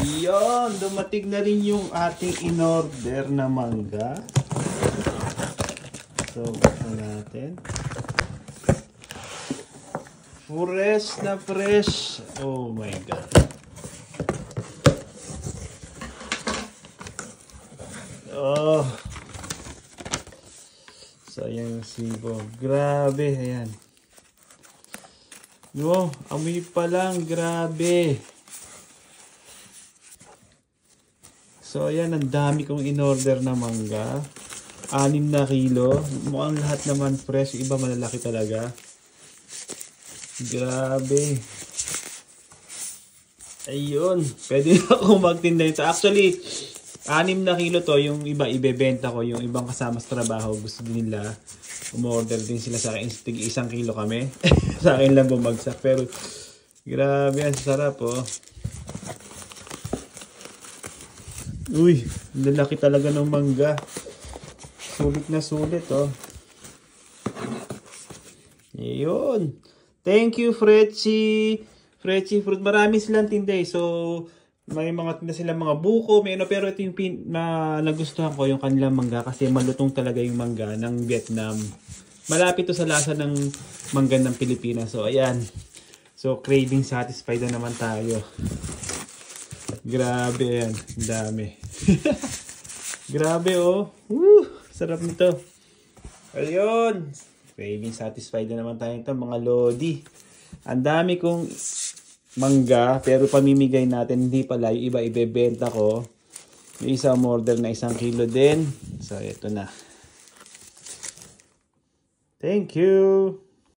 Ayun, dumating na rin yung ating in-order na mangga. So, buksan natin. Fresh na fresh. Oh my God. Oh. So, ayan yung sibo. Grabe, ayan. Yo, amoy pa lang. Grabe. So, ayan. Ang dami kong in-order na mangga. 6 na kilo. Mukhang lahat naman fresh. Iba malalaki talaga. Grabe. Ayun. Pwede na akong magtinda nito. Actually, 6 na kilo to. Yung iba ibebenta ko. Yung ibang kasama sa trabaho. Gusto din nila. Umorder din sila sa akin. 1 kilo kami. Sa akin lang bumagsak. Pero grabe. Ang sarap oh. Uy. Lalaki talaga ng mangga. Sulit na sulit oh. Ayun. Thank you Fretzy. Fretzy Fruit. Marami silang tinda eh. So may mga tinda silang mga buko. May ano, pero ito yung nagustuhan ko yung kanilang mangga. Kasi malutong talaga yung mangga ng Vietnam. Malapit to sa lasa ng mangga ng Pilipinas. So ayan. So craving satisfied na naman tayo. Grabe yan. Ang dami. Grabe oh. Woo! Sarap nito. Ayun. Craving satisfied na naman tayo ito mga lodi. Ang dami kong mangga pero pamimigay natin. Hindi pala. Yung iba ibebenta ko. Yung isa order na 1 kilo din. So ito na. Thank you.